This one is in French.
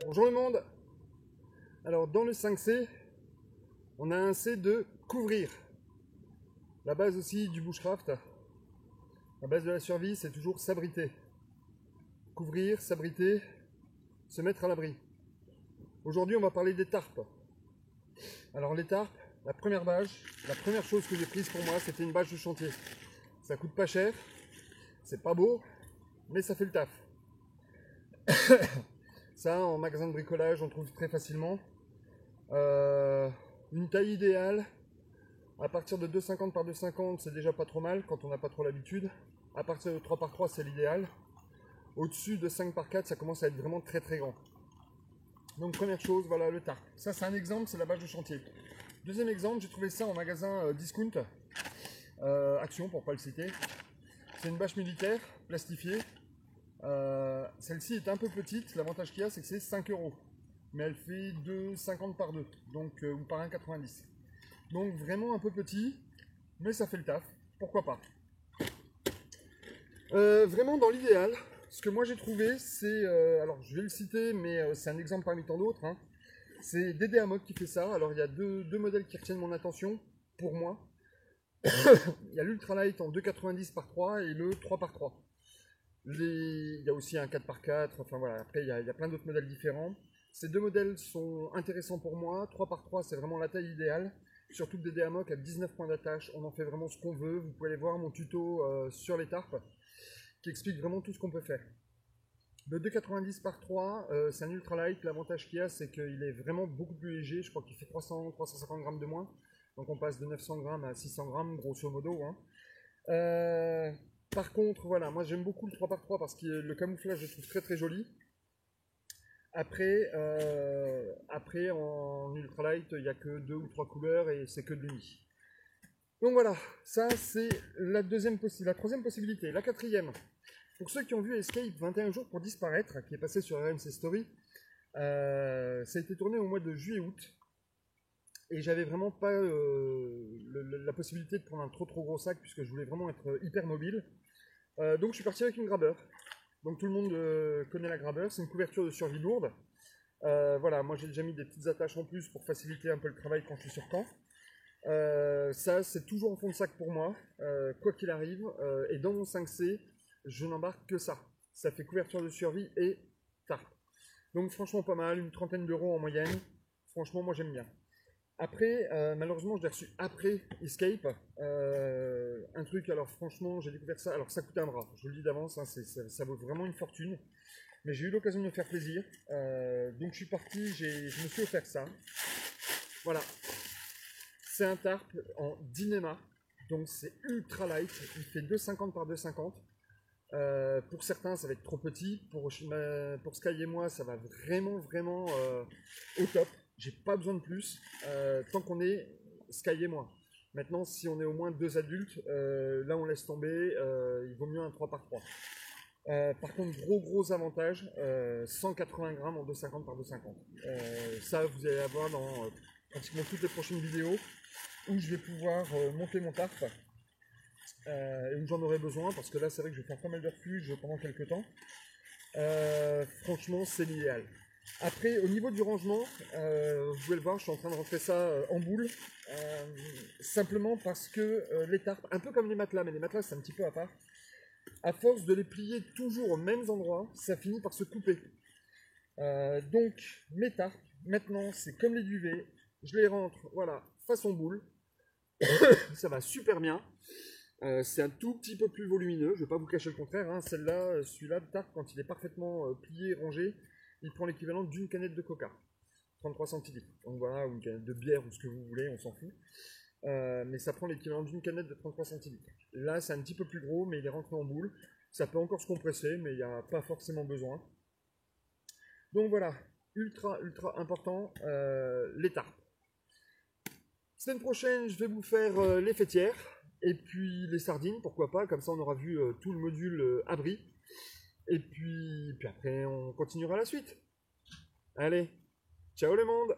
Bonjour le monde. Alors dans le 5C, on a un C de couvrir. La base aussi du bushcraft, la base de la survie, c'est toujours s'abriter. Couvrir, s'abriter, se mettre à l'abri. Aujourd'hui, on va parler des tarpes. Alors les tarpes, la première chose que j'ai prise pour moi, c'était une bâche de chantier. Ça coûte pas cher, c'est pas beau, mais ça fait le taf. Ça, en magasin de bricolage, on trouve très facilement. Une taille idéale, à partir de 2,50 par 2,50, c'est déjà pas trop mal quand on n'a pas trop l'habitude. À partir de 3 par 3, c'est l'idéal. Au-dessus de 5 par 4, ça commence à être vraiment très très grand. Donc première chose, voilà le tarp. Ça, c'est un exemple, c'est la bâche de chantier. Deuxième exemple, j'ai trouvé ça en magasin discount, Action pour ne pas le citer. C'est une bâche militaire, plastifiée. Celle-ci est un peu petite, l'avantage qu'il y a c'est que c'est 5 €, mais elle fait 2,50 par 2, donc, ou par 1,90. Donc vraiment un peu petit, mais ça fait le taf, pourquoi pas. Vraiment dans l'idéal, ce que moi j'ai trouvé c'est, alors je vais le citer mais c'est un exemple parmi tant d'autres, hein. C'est DD Amok qui fait ça. Alors il y a deux modèles qui retiennent mon attention, pour moi. Il y a l'Ultralight en 2,90 par 3 et le 3 par 3. Il y a aussi un 4 par 4, enfin voilà, après il y a plein d'autres modèles différents. Ces deux modèles sont intéressants pour moi. 3 par 3 c'est vraiment la taille idéale. Surtout que DD Amok a 19 points d'attache, on en fait vraiment ce qu'on veut. Vous pouvez aller voir mon tuto sur les tarpes qui explique vraiment tout ce qu'on peut faire. Le 2,90 par 3, c'est un ultralight. L'avantage qu'il y a, c'est qu'il est vraiment beaucoup plus léger. Je crois qu'il fait 350 grammes de moins. Donc on passe de 900 grammes à 600 grammes, grosso modo, hein. Par contre, voilà, moi j'aime beaucoup le 3 par 3 parce que le camouflage, je le trouve très très joli. Après, en ultralight, il n'y a que 2 ou 3 couleurs et c'est que de l'uni. Donc voilà, ça c'est la troisième possibilité. La quatrième, pour ceux qui ont vu Escape 21 jours pour disparaître, qui est passé sur RMC Story, ça a été tourné au mois de juillet-août. Et j'avais vraiment pas la possibilité de prendre un trop gros sac puisque je voulais vraiment être hyper mobile. Donc je suis parti avec une grabber. Donc tout le monde connaît la grabber, c'est une couverture de survie lourde. Voilà, moi j'ai déjà mis des petites attaches en plus pour faciliter un peu le travail quand je suis sur camp. Ça c'est toujours en fond de sac pour moi, quoi qu'il arrive. Et dans mon 5C, je n'embarque que ça. Ça fait couverture de survie et tarp. Donc franchement pas mal, une trentaine d'euros en moyenne. Franchement moi j'aime bien. Après, malheureusement, je l'ai reçu après Escape. Un truc, alors franchement, j'ai découvert ça. Alors, ça coûte un bras, je vous le dis d'avance, hein, ça vaut vraiment une fortune. Mais j'ai eu l'occasion de me faire plaisir. Donc, je suis parti, je me suis offert ça. Voilà. C'est un tarp en Dyneema. Donc, c'est ultra light. Il fait 2,50 par 2,50. Pour certains, ça va être trop petit. Pour Sky et moi, ça va vraiment au top. J'ai pas besoin de plus, tant qu'on est Sky et moi. Maintenant, si on est au moins 2 adultes, là on laisse tomber, il vaut mieux un 3 par 3. Par contre, gros avantage, 180 grammes en 2,50 par 2,50. Ça, vous allez avoir dans pratiquement toutes les prochaines vidéos où je vais pouvoir monter mon tarp et où j'en aurai besoin, parce que là, c'est vrai que je vais faire pas mal de refuges pendant quelques temps. Franchement, c'est l'idéal. Après, au niveau du rangement, vous pouvez le voir, je suis en train de rentrer ça en boule. Simplement parce que les tarpes, un peu comme les matelas, mais les matelas c'est un petit peu à part, à force de les plier toujours aux mêmes endroits, ça finit par se couper. Donc, mes tarpes, maintenant, c'est comme les duvets, je les rentre, voilà, façon boule. Ça va super bien. C'est un tout petit peu plus volumineux, je ne vais pas vous cacher le contraire, hein. Celui-là, le tarp, quand il est parfaitement plié et rangé, il prend l'équivalent d'une canette de coca, 33 centilitres. Donc voilà, ou une canette de bière ou ce que vous voulez, on s'en fout. Mais ça prend l'équivalent d'une canette de 33 centilitres. Là, c'est un petit peu plus gros, mais il est rentré en boule. Ça peut encore se compresser, mais il n'y a pas forcément besoin. Donc voilà, ultra important, les tarpes. Semaine prochaine, je vais vous faire les fêtières. Et puis les sardines, pourquoi pas, comme ça on aura vu tout le module abri. Et puis après on continuera la suite. Allez, ciao le monde!